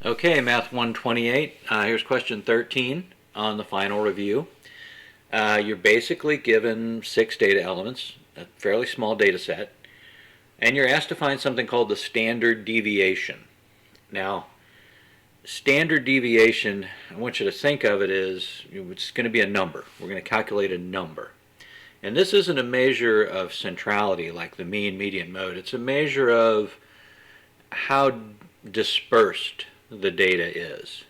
Okay, Math 128. Here's question 13 on the final review. You're basically given 6 data elements, a fairly small data set, and you're asked to find something called the standard deviation. Now, standard deviation, I want you to think of it as it's going to be a number. We're going to calculate a number. And this isn't a measure of centrality like the mean, median, mode. It's a measure of how dispersed the data is.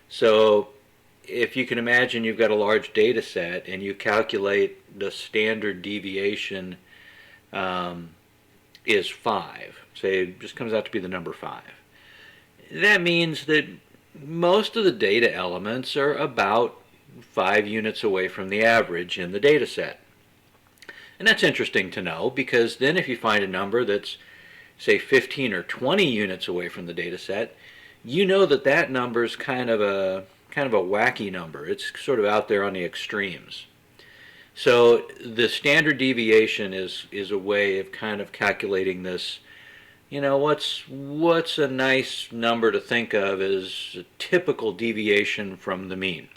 So if you can imagine you've got a large data set and you calculate the standard deviation is 5. Say it just comes out to be the number 5. That means that most of the data elements are about 5 units away from the average in the data set. And that's interesting to know, because then if you find a number that's, say, 15 or 20 units away from the data set, you know that that number is kind of a wacky number. It's sort of out there on the extremes. So the standard deviation is a way of kind of calculating this. You know, what's a nice number to think of as a typical deviation from the mean.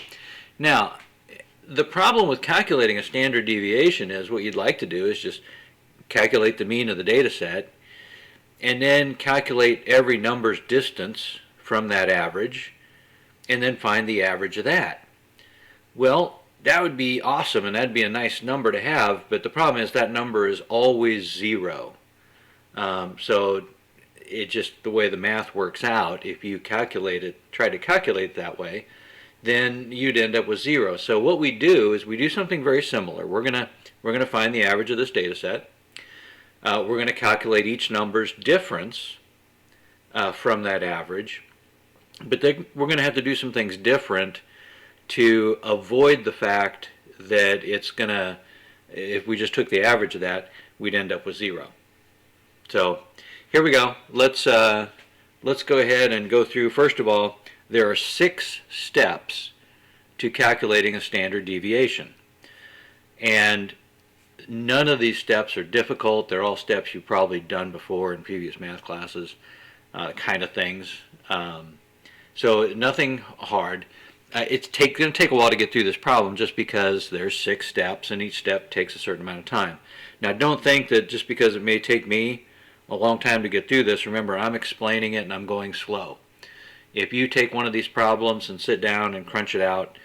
Now, the problem with calculating a standard deviation is what you'd like to do is just calculate the mean of the data set and then calculate every number's distance from that average and then find the average of that. Well, that would be awesome and that'd be a nice number to have, but the problem is that number is always 0. So it just, the way the math works out, if you calculate it, try to calculate it that way, then you'd end up with 0. So what we do is we do something very similar. We're gonna find the average of this data set. We're going to calculate each number's difference from that average, but then we're going to have to do some things different to avoid the fact that it's going to, if we just took the average of that, we'd end up with 0. So here we go. Let's go ahead and go through. First of all, there are 6 steps to calculating a standard deviation, and none of these steps are difficult. They're all steps you've probably done before in previous math classes, kind of things. So nothing hard. It's going to take a while to get through this problem just because there's 6 steps and each step takes a certain amount of time. Now don't think that just because it may take me a long time to get through this, remember I'm explaining it and I'm going slow. If you take one of these problems and sit down and crunch it out,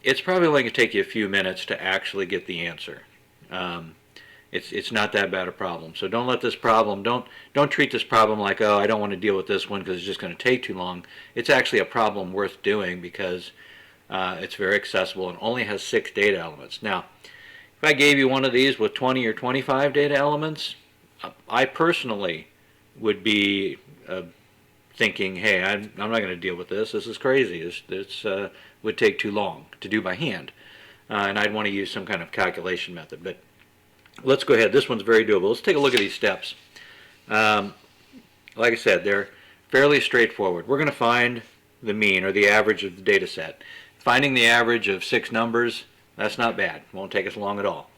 it's probably only going to take you a few minutes to actually get the answer. It's not that bad a problem. So don't let this problem, don't treat this problem like, oh, I don't want to deal with this one because it's just going to take too long. It's actually a problem worth doing because it's very accessible and only has 6 data elements. Now, if I gave you one of these with 20 or 25 data elements, I personally would be thinking, hey, I'm not going to deal with this. This is crazy. This would take too long to do by hand. And I'd want to use some kind of calculation method. But let's go ahead. This one's very doable. Let's take a look at these steps. Like I said, they're fairly straightforward. We're going to find the mean or the average of the data set. Finding the average of 6 numbers, that's not bad. Won't take us long at all.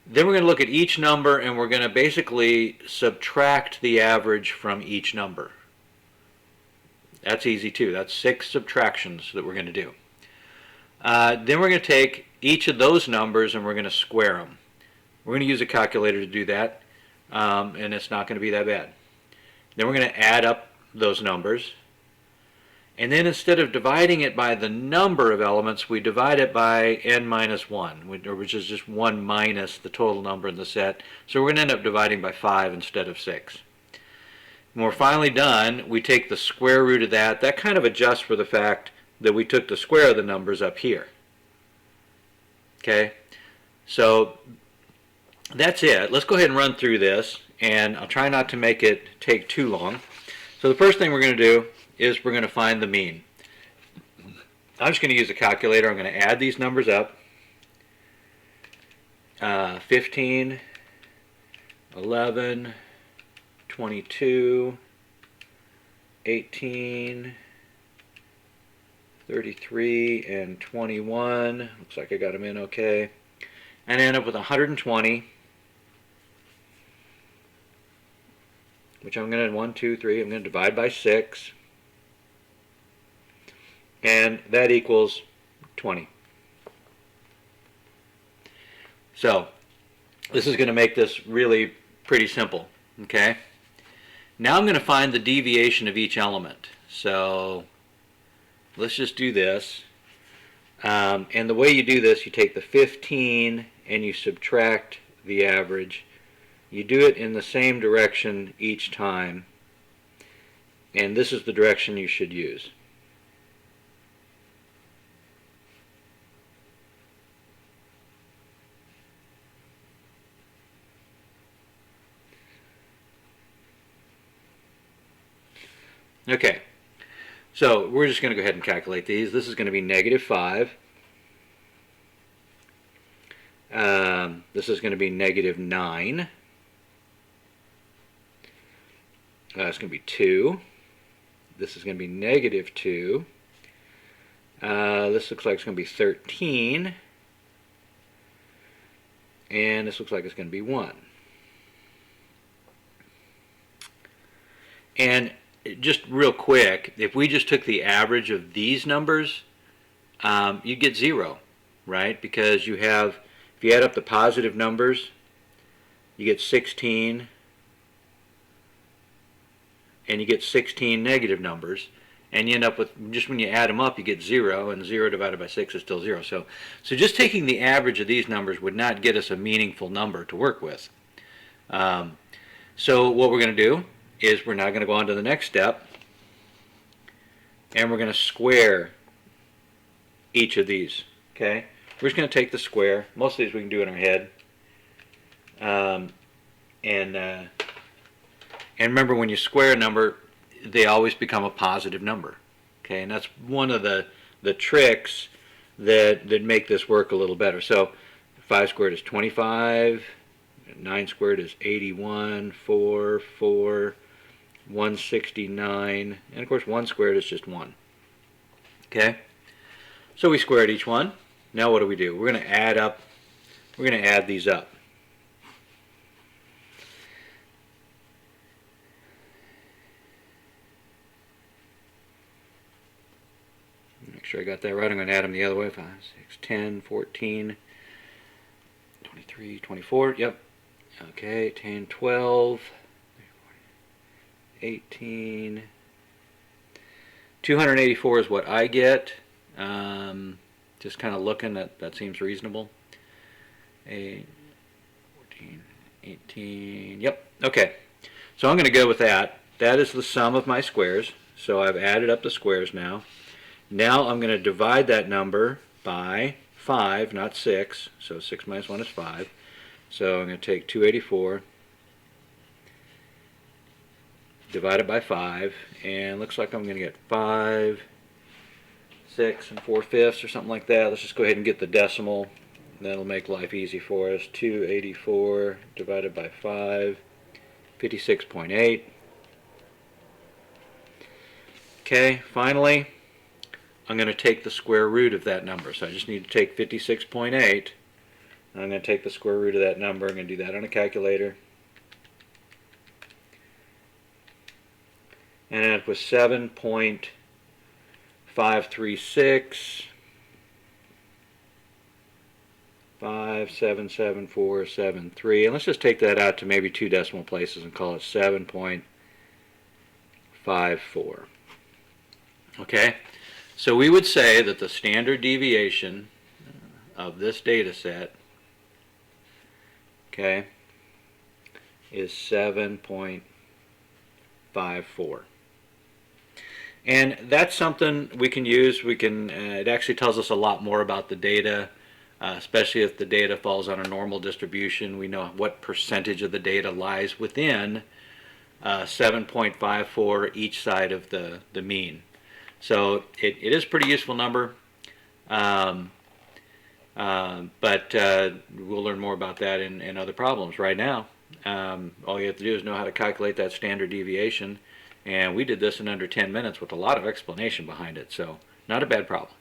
Then we're going to look at each number and we're going to basically subtract the average from each number. That's easy too. That's 6 subtractions that we're going to do. Then we're going to take each of those numbers and we're going to square them. We're going to use a calculator to do that, and it's not going to be that bad. Then we're going to add up those numbers, and then instead of dividing it by the number of elements, we divide it by n minus 1, which is just 1 minus the total number in the set. So we're going to end up dividing by 5 instead of 6. When we're finally done, we take the square root of that. That kind of adjusts for the fact that we took the square of the numbers up here. Okay, so that's it. Let's go ahead and run through this, and I'll try not to make it take too long. So the first thing we're going to do is we're going to find the mean. I'm just going to use a calculator. I'm going to add these numbers up. 15, 11, 22, 18, 33, and 21. Looks like I got them in okay. And I end up with 120, which I'm going to, 1, 2, 3, I'm going to divide by 6. and that equals 20. So this is going to make this really pretty simple. Okay. Now I'm going to find the deviation of each element. So let's just do this. And the way you do this, you take the 15 and you subtract the average. You do it in the same direction each time. And this is the direction you should use. Okay, so we're just going to go ahead and calculate these. This is going to be -5. This is going to be -9. It's going to be 2. This is going to be -2. This looks like it's going to be 13. And this looks like it's going to be 1. And just real quick, if we just took the average of these numbers, you'd get 0, right? Because you have, if you add up the positive numbers, you get 16, and you get 16 negative numbers, and you end up with, just when you add them up, you get 0, and 0 divided by 6 is still 0. So just taking the average of these numbers would not get us a meaningful number to work with. So what we're going to do is we're now going to go on to the next step, and we're going to square each of these. Okay, we're just going to take the square. Most of these we can do in our head. And remember, when you square a number, they always become a positive number. Okay, and that's one of the tricks that make this work a little better. So 5 squared is 25. 9 squared is 81. 4, 169, and of course 1 squared is just 1. Okay, so we squared each one. Now what do? We're going to add up. We're going to add these up. Make sure I got that right. I'm going to add them the other way. 5, 6, 10, 14, 23, 24. Yep. Okay, 10, 12. 18, 284 is what I get. Just kind of looking, that seems reasonable. 8, 14, 18, yep, okay. So I'm going to go with that. That is the sum of my squares. So I've added up the squares now. Now I'm going to divide that number by 5, not 6. So 6 minus 1 is 5. So I'm going to take 284. Divided by 5, and looks like I'm going to get 5, 6 4/5 or something like that. Let's just go ahead and get the decimal. That'll make life easy for us. 284 divided by 5, 56.8. Okay, finally, I'm going to take the square root of that number. So I just need to take 56.8. I'm going to take the square root of that number. I'm going to do that on a calculator. And it was 7.536 5777473, and let's just take that out to maybe 2 decimal places and call it 7.54. Okay, so we would say that the standard deviation of this data set, okay, is 7.54. And that's something we can use. We can. It actually tells us a lot more about the data, especially if the data falls on a normal distribution. We know what percentage of the data lies within 7.54 each side of the mean. So it is a pretty useful number, but we'll learn more about that in other problems. Right now, all you have to do is know how to calculate that standard deviation. And we did this in under 10 minutes with a lot of explanation behind it, so not a bad problem.